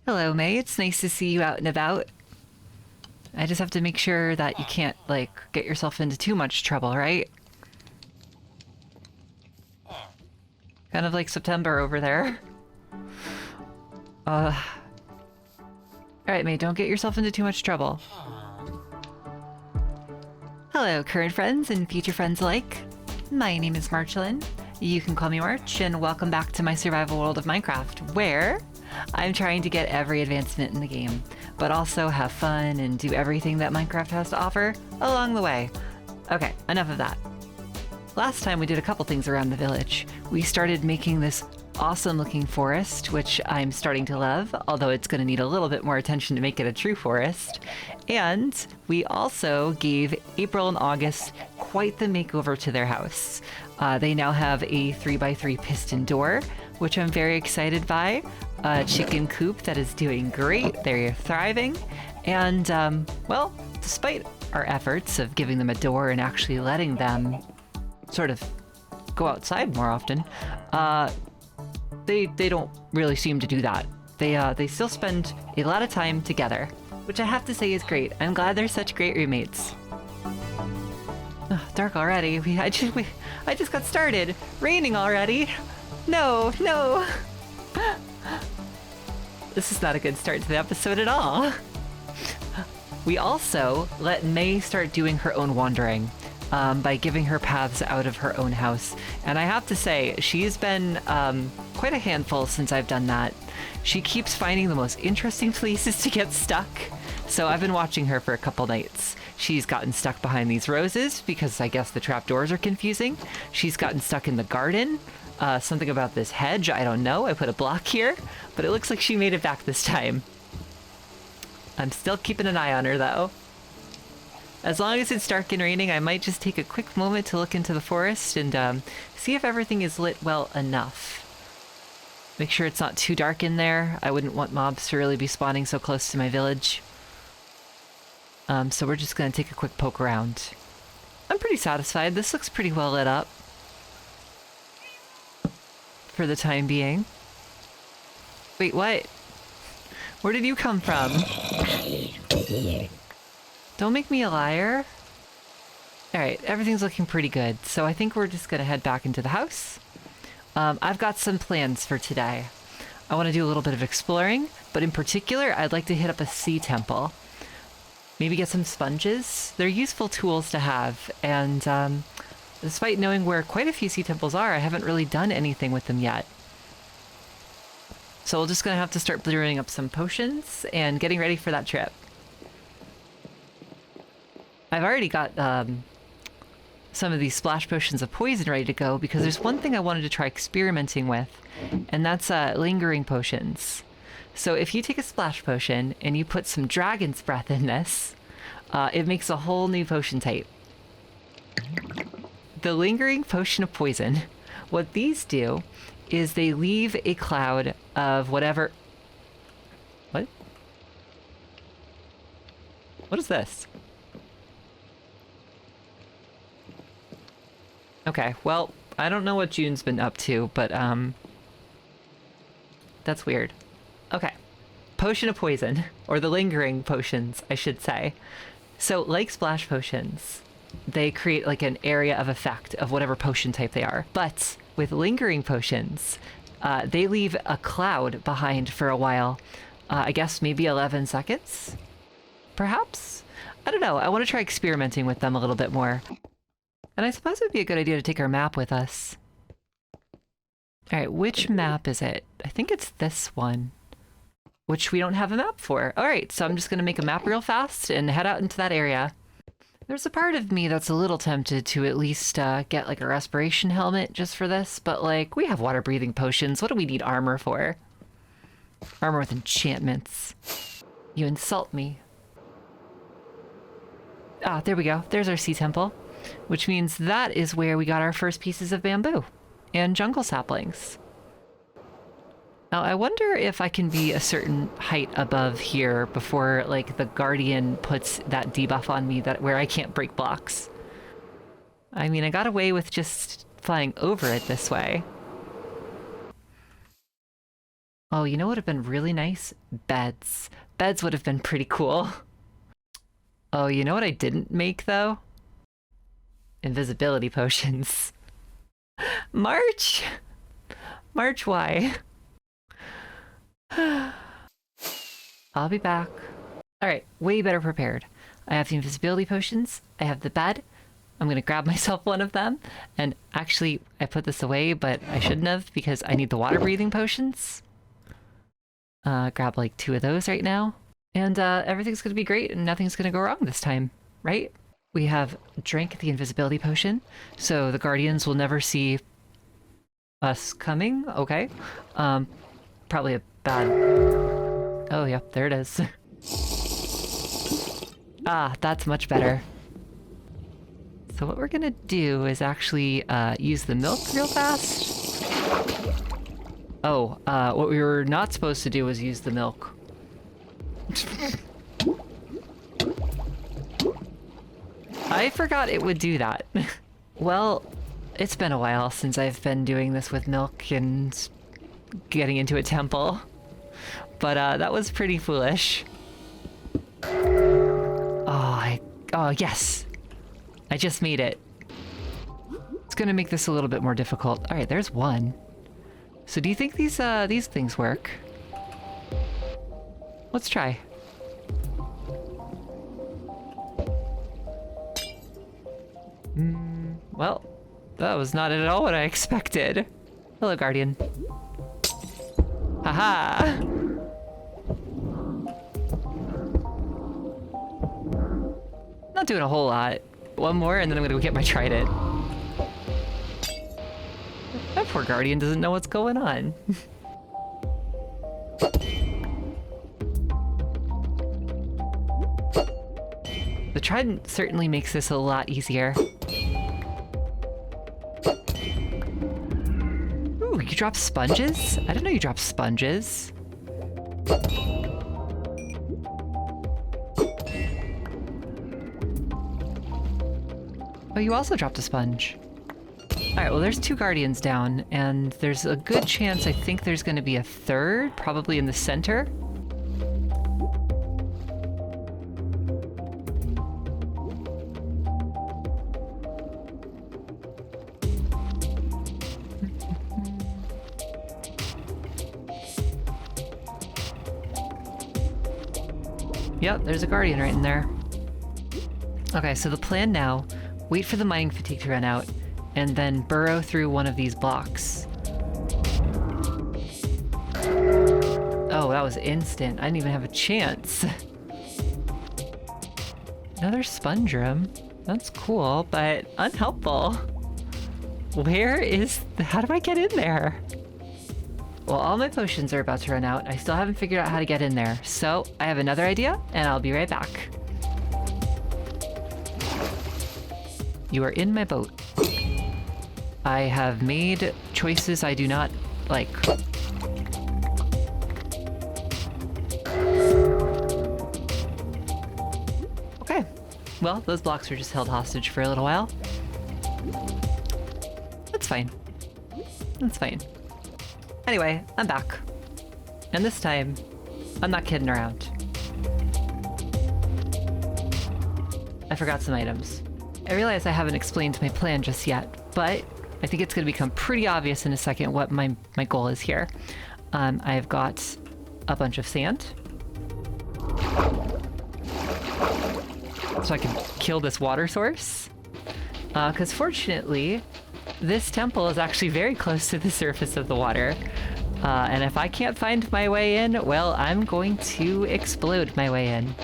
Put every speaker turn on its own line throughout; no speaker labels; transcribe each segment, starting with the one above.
Hello, May. It's nice to see you out and about. I just have to make sure that you can't, like, get yourself into too much trouble, right? Kind of like September over there. Uh. Alright, May, don't get yourself into too much trouble. Hello, current friends and future friends alike. My name is Marchlin. You can call me March, and welcome back to my survival world of Minecraft, where I'm trying to get every advancement in the game, but also have fun and do everything that Minecraft has to offer along the way. Okay, enough of that. Last time we did a couple things around the village. We started making this awesome looking forest, which I'm starting to love, although it's going to need a little bit more attention to make it a true forest. And we also gave April and August quite the makeover to their house. They now have a 3x3 piston door, which I'm very excited by. A chicken coop that is doing great. They're thriving. And, well, despite our efforts of giving them a door and actually letting them sort of go outside more often, they don't really seem to do that. They still spend a lot of time together, which I have to say is great. I'm glad they're such great roommates. Ugh, dark already. I just got started. Raining already. No. This is not a good start to the episode at all. We also let May start doing her own wandering. By giving her paths out of her own house. And I have to say, she's been quite a handful since I've done that. She keeps finding the most interesting places to get stuck. So I've been watching her for a couple nights. She's gotten stuck behind these roses because I guess the trapdoors are confusing. She's gotten stuck in the garden. Something about this hedge, I don't know. I put a block here, but it looks like she made it back this time. I'm still keeping an eye on her though. As long as it's dark and raining, I might just take a quick moment to look into the forest and see if everything is lit well enough. Make sure it's not too dark in there. I wouldn't want mobs to really be spawning so close to my village. So we're just going to take a quick poke around. I'm pretty satisfied. This looks pretty well lit up. For the time being. Wait, what? Where did you come from? Don't make me a liar. Alright, everything's looking pretty good, so I think we're just gonna head back into the house. I've got some plans for today. I want to do a little bit of exploring, but in particular, I'd like to hit up a sea temple. Maybe get some sponges. They're useful tools to have, and despite knowing where quite a few sea temples are, I haven't really done anything with them yet. So we're just gonna have to start brewing up some potions and getting ready for that trip. I've already got some of these splash potions of poison ready to go because there's one thing I wanted to try experimenting with, and that's lingering potions. So if you take a splash potion and you put some dragon's breath in this, it makes a whole new potion type. The lingering potion of poison. What these do is they leave a cloud of whatever... What? What is this? Okay, well, I don't know what June's been up to, but, that's weird. Okay. Potion of poison, or the lingering potions, I should say. So, like splash potions, they create, like, an area of effect of whatever potion type they are. But, with lingering potions, they leave a cloud behind for a while. I guess maybe 11 seconds? Perhaps? I don't know, I want to try experimenting with them a little bit more. And I suppose it would be a good idea to take our map with us. Alright, which map is it? I think it's this one. Which we don't have a map for. Alright, so I'm just gonna make a map real fast and head out into that area. There's a part of me that's a little tempted to at least get like a respiration helmet just for this, but like, we have water breathing potions. What do we need armor for? Armor with enchantments. You insult me. Ah, there we go. There's our sea temple. Which means that is where we got our first pieces of bamboo and jungle saplings. Now, I wonder if I can be a certain height above here before, like, the Guardian puts that debuff on me that where I can't break blocks. I mean, I got away with just flying over it this way. Oh, you know what would have been really nice? Beds. Beds would have been pretty cool. Oh, you know what I didn't make though? Invisibility potions. March! March, why? I'll be back. Alright, way better prepared. I have the invisibility potions, I have the bed. I'm gonna grab myself one of them, and actually, I put this away, but I shouldn't have because I need the water breathing potions. Grab like 2 of those right now. And everything's gonna be great and nothing's gonna go wrong this time, right? We have drank the invisibility potion, so the guardians will never see us coming, okay? Probably a bad... Oh, yep, there it is. Ah, that's much better. So what we're gonna do is actually use the milk real fast. Oh, what we were not supposed to do was use the milk. I forgot it would do that. Well, it's been a while since I've been doing this with milk and getting into a temple. But that was pretty foolish. Oh, yes! I just made it. It's gonna make this a little bit more difficult. Alright, there's one. So do you think these things work? Let's try. Well, that was not at all what I expected. Hello, Guardian. Haha! Not doing a whole lot. One more and then I'm gonna go get my trident. That poor Guardian doesn't know what's going on. The trident certainly makes this a lot easier. Ooh, you drop sponges? I didn't know you dropped sponges. Oh, you also dropped a sponge. Alright, well there's 2 guardians down, and there's a good chance I think there's gonna be a third, probably in the center. Yep, there's a guardian right in there. Okay, so the plan now, wait for the mining fatigue to run out, and then burrow through one of these blocks. Oh, that was instant. I didn't even have a chance. Another sponge room. That's cool, but unhelpful. How do I get in there? Well, all my potions are about to run out. I still haven't figured out how to get in there. So I have another idea, and I'll be right back. You are in my boat. I have made choices I do not like. Okay. Well, those blocks were just held hostage for a little while. That's fine. That's fine. Anyway, I'm back. And this time, I'm not kidding around. I forgot some items. I realize I haven't explained my plan just yet, but I think it's going to become pretty obvious in a second what my goal is here. I've got a bunch of sand. So I can kill this water source. Because fortunately, this temple is actually very close to the surface of the water. And if I can't find my way in, well, I'm going to explode my way in.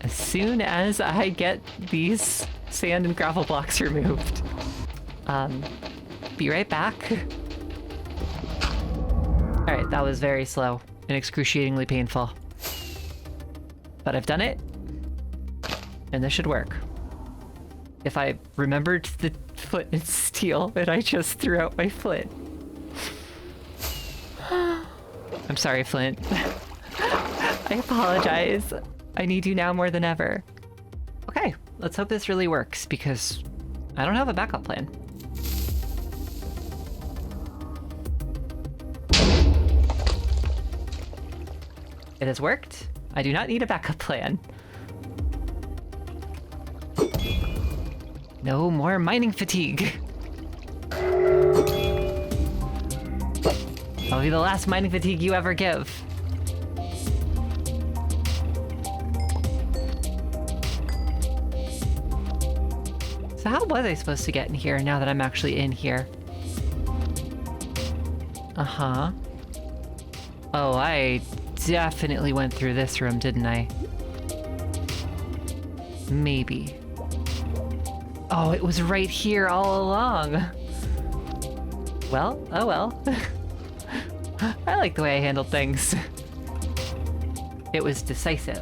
As soon as I get these sand and gravel blocks removed. Be right back. Alright, that was very slow and excruciatingly painful. But I've done it, and this should work. If I remembered the flint and steel, and I just threw out my flint. I'm sorry, Flint. I apologize. I need you now more than ever. Okay, let's hope this really works, because I don't have a backup plan. It has worked. I do not need a backup plan. No more mining fatigue. That'll be the last mining fatigue you ever give. So how was I supposed to get in here now that I'm actually in here? Uh-huh. Oh, I definitely went through this room, didn't I? Maybe. Oh, it was right here all along. Well, oh well. I like the way I handled things. It was decisive.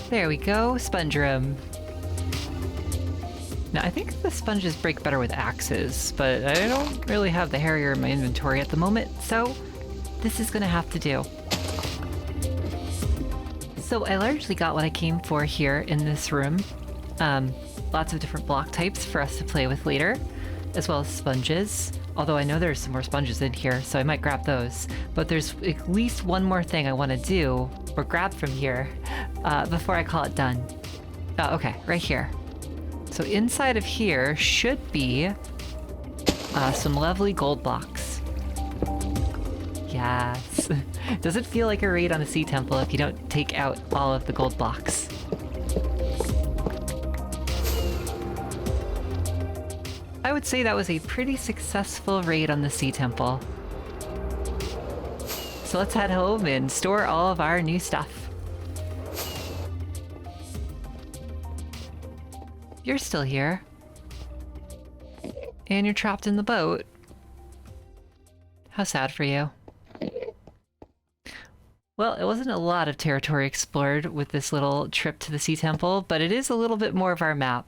There we go, sponge room. Now, I think the sponges break better with axes, but I don't really have the Harrier in my inventory at the moment, so this is gonna have to do. So I largely got what I came for here in this room. Lots of different block types for us to play with later, as well as sponges. Although I know there's some more sponges in here, so I might grab those. But there's at least one more thing I want to do, or grab from here, before I call it done. Okay, right here. So inside of here should be some lovely gold blocks. Yes. Does it feel like a raid on a sea temple if you don't take out all of the gold blocks? I would say that was a pretty successful raid on the sea temple. So let's head home and store all of our new stuff. You're still here. And you're trapped in the boat. How sad for you. Well, it wasn't a lot of territory explored with this little trip to the sea temple, but it is a little bit more of our map.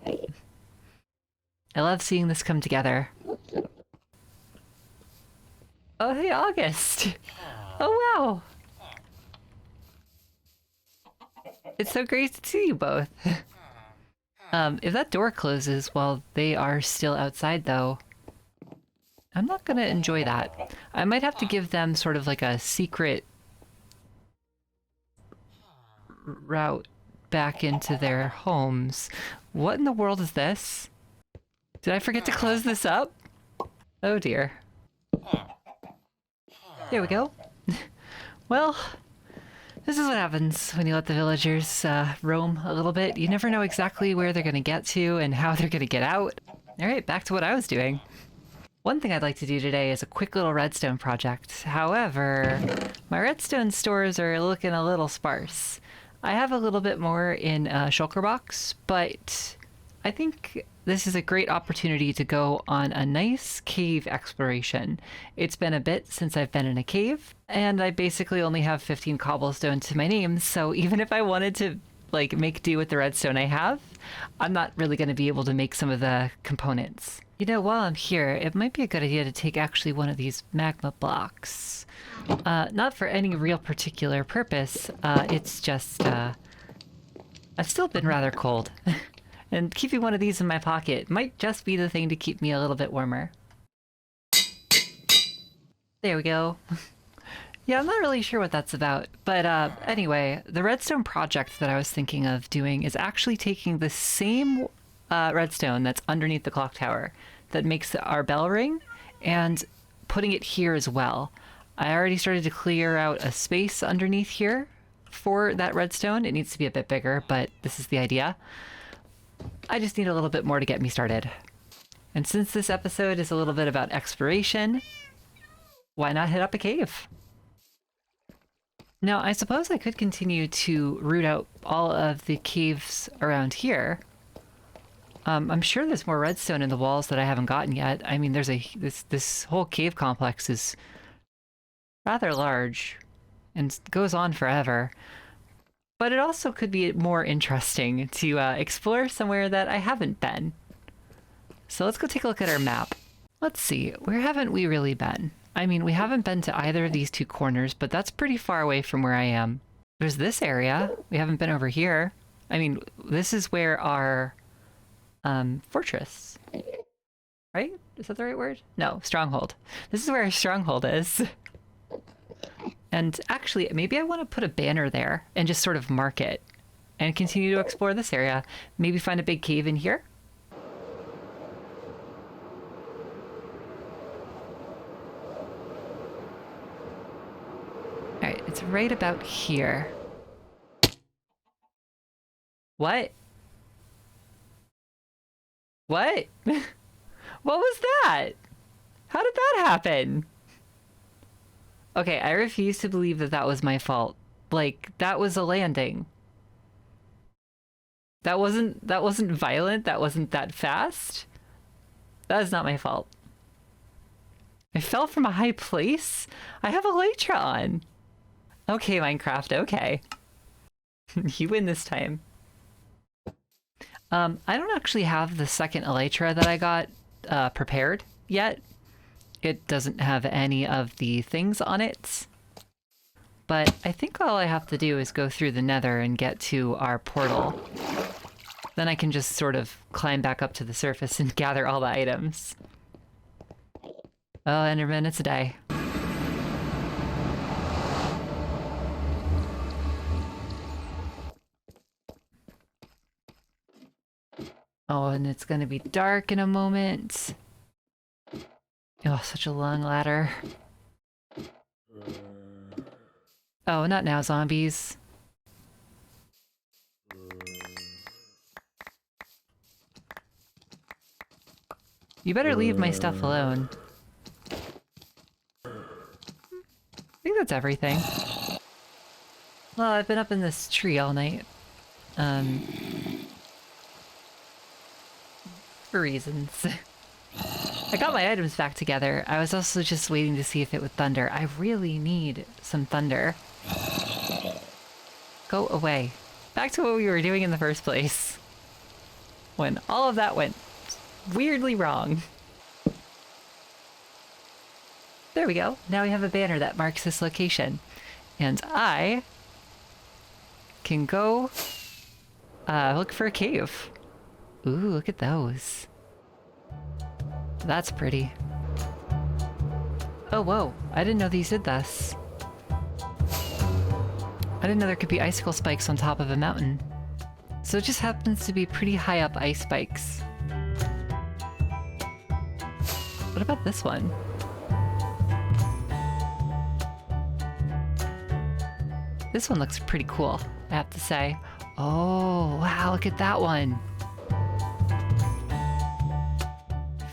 I love seeing this come together. Oh, hey, August! Oh, wow! It's so great to see you both. If that door closes while they are still outside, though, I'm not gonna enjoy that. I might have to give them sort of like a secret route back into their homes. What in the world is this? Did I forget to close this up? Oh dear. There we go. Well, this is what happens when you let the villagers roam a little bit. You never know exactly where they're going to get to and how they're going to get out. All right, back to what I was doing. One thing I'd like to do today is a quick little redstone project. However, my redstone stores are looking a little sparse. I have a little bit more in Shulker Box, but I think this is a great opportunity to go on a nice cave exploration. It's been a bit since I've been in a cave, and I basically only have 15 cobblestone to my name, so even if I wanted to like make do with the redstone I have, I'm not really going to be able to make some of the components. You know, while I'm here, it might be a good idea to take actually one of these magma blocks. Not for any real particular purpose, it's just, I've still been rather cold. And keeping one of these in my pocket might just be the thing to keep me a little bit warmer. There we go. Yeah, I'm not really sure what that's about, but anyway, the redstone project that I was thinking of doing is actually taking the same redstone that's underneath the clock tower that makes our bell ring and putting it here as well. I already started to clear out a space underneath here for that redstone. It needs to be a bit bigger, but this is the idea. I just need a little bit more to get me started. And since this episode is a little bit about exploration, why not hit up a cave? Now, I suppose I could continue to root out all of the caves around here. I'm sure there's more redstone in the walls that I haven't gotten yet. I mean, there's this whole cave complex is rather large and goes on forever. But it also could be more interesting to explore somewhere that I haven't been. So let's go take a look at our map. Let's see, where haven't we really been? I mean, we haven't been to either of these two corners, but that's pretty far away from where I am. There's this area. We haven't been over here. I mean, this is where our fortress, right? Is that the right word? No, stronghold. This is where our stronghold is. And actually, maybe I want to put a banner there and just sort of mark it and continue to explore this area. Maybe find a big cave in here. All right, it's right about here. What? What? What was that? How did that happen? Okay, I refuse to believe that that was my fault. Like, that was a landing. That wasn't violent. That wasn't that fast. That is not my fault. I fell from a high place? I have Elytra on. Okay, Minecraft, okay. You win this time. I don't actually have the second Elytra that I got prepared yet. It doesn't have any of the things on it. But I think all I have to do is go through the Nether and get to our portal. Then I can just sort of climb back up to the surface and gather all the items. Oh, Enderman, it's a day. Oh, and it's gonna be dark in a moment. Oh, such a long ladder. Oh, not now, zombies. You better leave my stuff alone. I think that's everything. Well, I've been up in this tree all night. For reasons. I got my items back together. I was also just waiting to see if it would thunder. I really need some thunder. Go away. Back to what we were doing in the first place. When all of that went weirdly wrong. There we go. Now we have a banner that marks this location. And I can go look for a cave. Ooh, look at those. That's pretty. Oh, whoa. I didn't know these did this. I didn't know there could be icicle spikes on top of a mountain. So it just happens to be pretty high up ice spikes. What about this one? This one looks pretty cool, I have to say. Oh, wow, look at that one.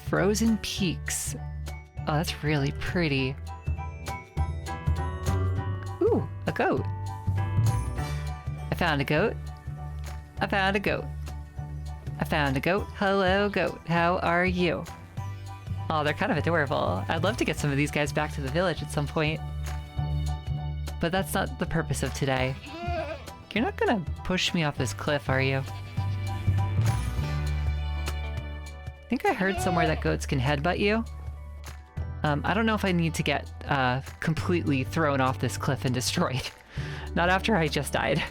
Frozen Peaks. Oh, that's really pretty. Ooh, a goat. I found a goat. I found a goat. I found a goat. Hello, goat. How are you? Oh, they're kind of adorable. I'd love to get some of these guys back to the village at some point. But that's not the purpose of today. You're not gonna push me off this cliff, are you? I think I heard somewhere that goats can headbutt you. I don't know if I need to get completely thrown off this cliff and destroyed. Not after I just died.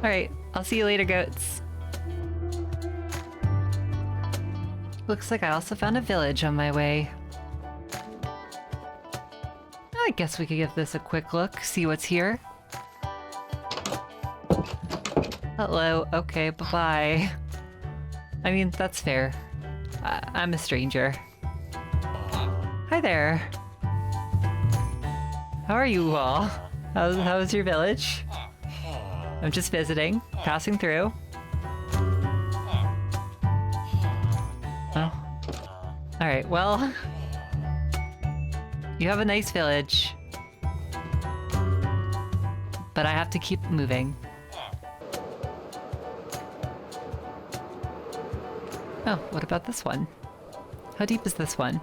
Alright, I'll see you later, goats. Looks like I also found a village on my way. I guess we could give this a quick look, see what's here. Hello, okay, bye-bye. I mean, that's fair. I'm a stranger. Hi there. How are you all? How's your village? I'm just visiting, passing through. Oh. Alright, well... You have a nice village. But I have to keep moving. Oh, what about this one? How deep is this one?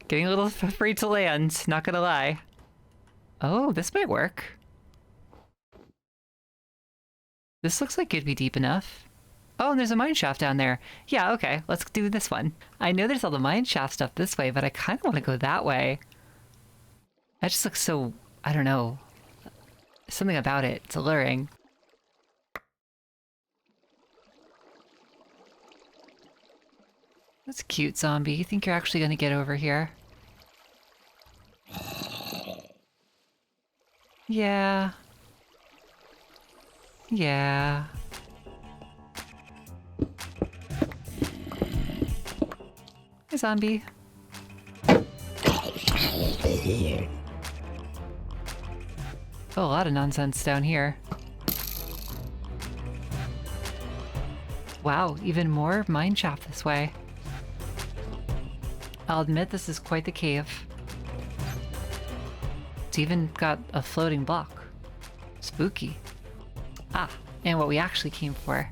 Getting a little afraid to land, not gonna lie. Oh, this might work. This looks like it'd be deep enough. Oh, and there's a mine shaft down there. Yeah, okay, let's do this one. I know there's all the mine shaft stuff this way, but I kind of want to go that way. That just looks so, I don't know. Something about it, it's alluring. That's a cute zombie. You think you're actually gonna get over here? Yeah. Yeah. Hey, zombie. Oh, a lot of nonsense down here. Wow, even more mine shaft this way. I'll admit this is quite the cave. It's even got a floating block. Spooky. Ah, and what we actually came for.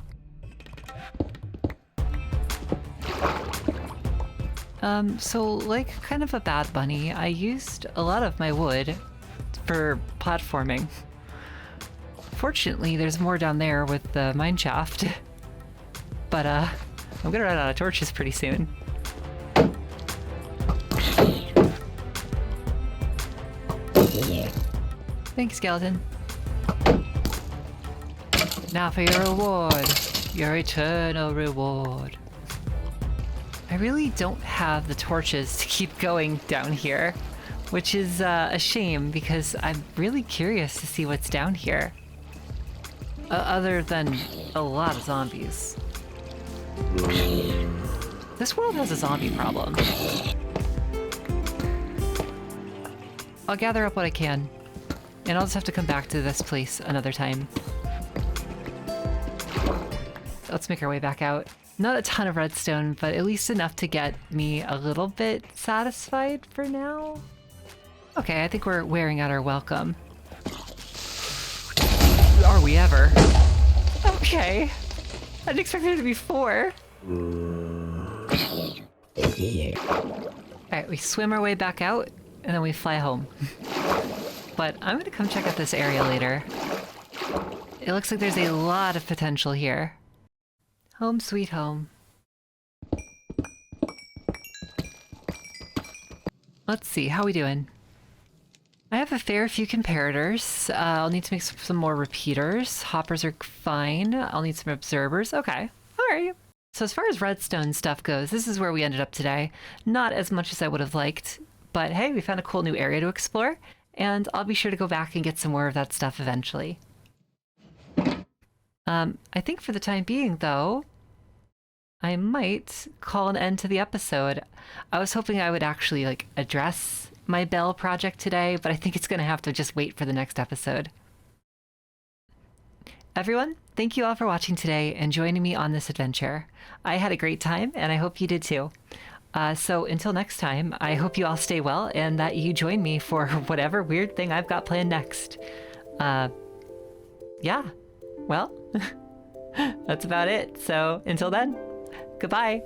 So like kind of a bad bunny, I used a lot of my wood for platforming. Fortunately, there's more down there with the mine shaft. But I'm gonna run out of torches pretty soon. Thanks, skeleton. Now for your reward. Your eternal reward. I really don't have the torches to keep going down here, which is a shame because I'm really curious to see what's down here. Other than a lot of zombies. This world has a zombie problem. I'll gather up what I can, and I'll just have to come back to this place another time. Let's make our way back out. Not a ton of redstone, but at least enough to get me a little bit satisfied for now. Okay, I think we're wearing out our welcome. Are we ever? Okay. I didn't expect there to be 4. Alright, we swim our way back out, and then we fly home. But I'm gonna come check out this area later. It looks like there's a lot of potential here. Home sweet home. Let's see, how we doing? I have a fair few comparators. I'll need to make some more repeaters. Hoppers are fine. I'll need some observers. Okay, alright. So as far as redstone stuff goes, this is where we ended up today. Not as much as I would have liked, but hey, we found a cool new area to explore, and I'll be sure to go back and get some more of that stuff eventually. I think for the time being, though, I might call an end to the episode. I was hoping I would actually, like, address my bell project today, but I think it's gonna have to just wait for the next episode. Everyone, thank you all for watching today and joining me on this adventure. I had a great time, and I hope you did too. So until next time, I hope you all stay well and that you join me for whatever weird thing I've got planned next. Yeah, well, that's about it. So until then, goodbye.